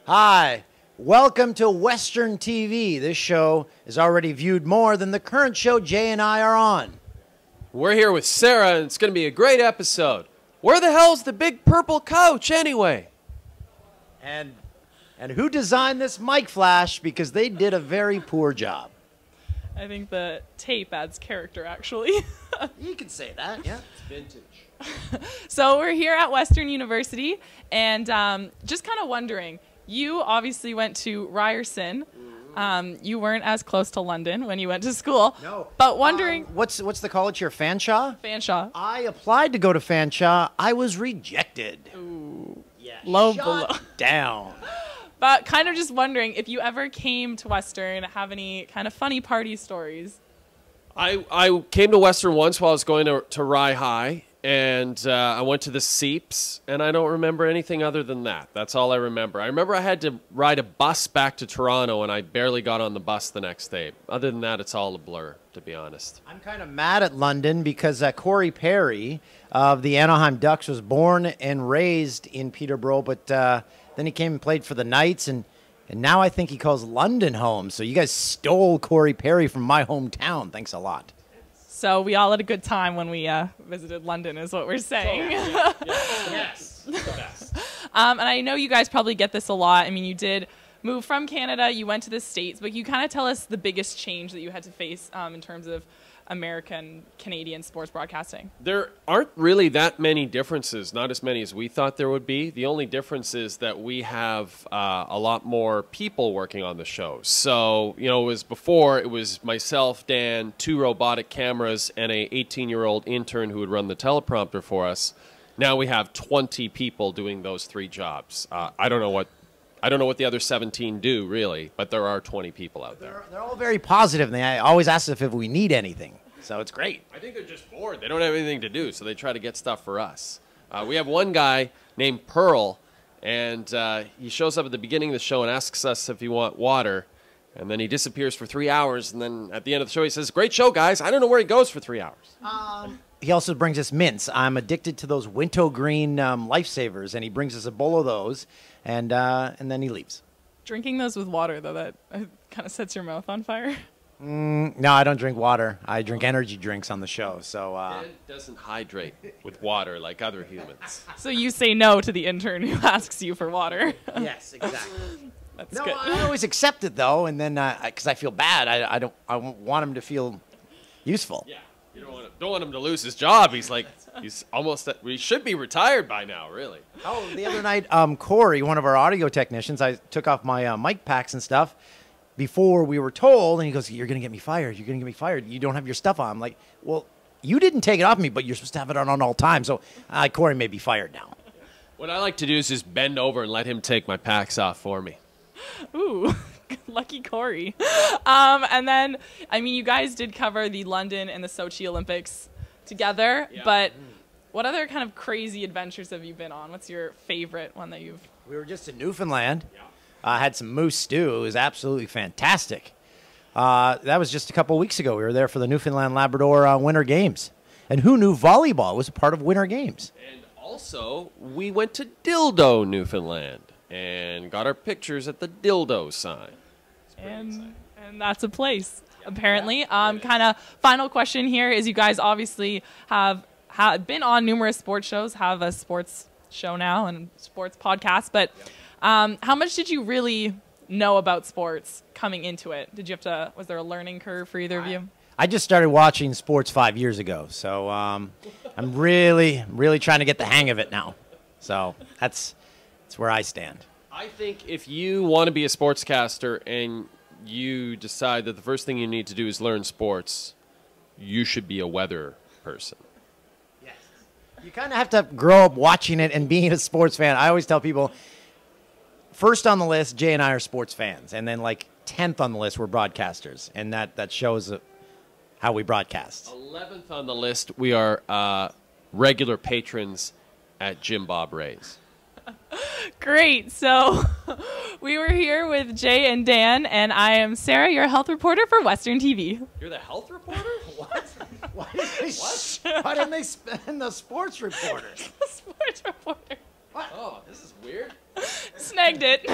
Hi, welcome to Western TV. This show is already viewed more than the current show Jay and I are on. We're here with Sarah, and it's going to be a great episode. Where the hell's the big purple couch, anyway? And who designed this mic flash? Because they did a very poor job. I think the tape adds character, actually. You can say that, yeah. It's vintage. So we're here at Western University, and just kind of wondering, you obviously went to Ryerson. You weren't as close to London when you went to school. No. But wondering... What's the college here, Fanshawe? Fanshawe. I applied to go to Fanshawe. I was rejected. Ooh. Yeah. Low Shut below. down. But kind of just wondering if you ever came to Western, have any kind of funny party stories? I came to Western once while I was going to Rye High, and I went to the Seeps, and I don't remember anything other than that. That's all I remember. I remember I had to ride a bus back to Toronto, and I barely got on the bus the next day. Other than that, it's all a blur, to be honest. I'm kind of mad at London because Corey Perry of the Anaheim Ducks was born and raised in Peterborough, but then he came and played for the Knights, and now I think he calls London home. So you guys stole Corey Perry from my hometown. Thanks a lot. So we all had a good time when we visited London, is what we're saying. Yes. Best. And I know you guys probably get this a lot. I mean, you did move from Canada, you went to the States, but you kind of tell us the biggest change that you had to face in terms of Canadian sports broadcasting. There aren't really that many differences, not as many as we thought there would be. The only difference is that we have a lot more people working on the show. So, you know, it was myself, Dan, 2 robotic cameras, and a 18-year-old intern who would run the teleprompter for us. Now we have 20 people doing those 3 jobs. I don't know what the other 17 do, really, but there are 20 people out there. They're all very positive, and they always ask us if we need anything. So it's great. I think they're just bored. They don't have anything to do, so they try to get stuff for us. We have one guy named Pearl, and he shows up at the beginning of the show and asks us if we want water, and then he disappears for 3 hours, and then at the end of the show he says, "Great show, guys." I don't know where he goes for 3 hours. He also brings us mints. I'm addicted to those wintergreen lifesavers, and he brings us a bowl of those, and then he leaves. Drinking those with water, though, that kind of sets your mouth on fire. No, I don't drink water. I drink energy drinks on the show. So Dan doesn't hydrate with water like other humans. So you say no to the intern who asks you for water. Yes, exactly. That's good. I always accept it though, and then because I feel bad, I want him to feel useful. Yeah, you don't want him to lose his job. He's almost he should be retired by now, really. Oh, the other night, Corey, one of our audio technicians, I took off my mic packs and stuff before we were told, and he goes, "You're gonna get me fired. You're gonna get me fired. You don't have your stuff on." I'm like, "Well, you didn't take it off me, but you're supposed to have it on all time." So Corey may be fired now. What I like to do is just bend over and let him take my packs off for me. Ooh, lucky Corey. And then, I mean, you guys did cover the London and the Sochi Olympics together, but what other kind of crazy adventures have you been on? What's your favorite one that you've... We were just in Newfoundland. Yeah. Had some moose stew. It was absolutely fantastic. That was just a couple weeks ago. We were there for the Newfoundland-Labrador Winter Games. And who knew volleyball was a part of Winter Games? And also, we went to Dildo, Newfoundland, and got our pictures at the Dildo sign. And that's a place, apparently. Kind of final question here is you guys obviously have been on numerous sports shows, have a sports show now and sports podcast, but how much did you really know about sports coming into it? Was there a learning curve for either of you? I just started watching sports 5 years ago, so I'm really trying to get the hang of it now. So that's where I stand. I think if you want to be a sportscaster and you decide that the first thing you need to do is learn sports, you should be a weather person. Yes. You kind of have to grow up watching it and being a sports fan. I always tell people, first on the list, Jay and I are sports fans, and then like 10th on the list, we're broadcasters, and that shows how we broadcast. 11th on the list, we are regular patrons at Jim Bob Ray's. Great. So we were here with Jay and Dan, and I am Sarah, your health reporter for Western TV. You're the health reporter? What? Why didn't they spend the sports reporter? Sports reporter. What? Oh, this is weird. Snagged it.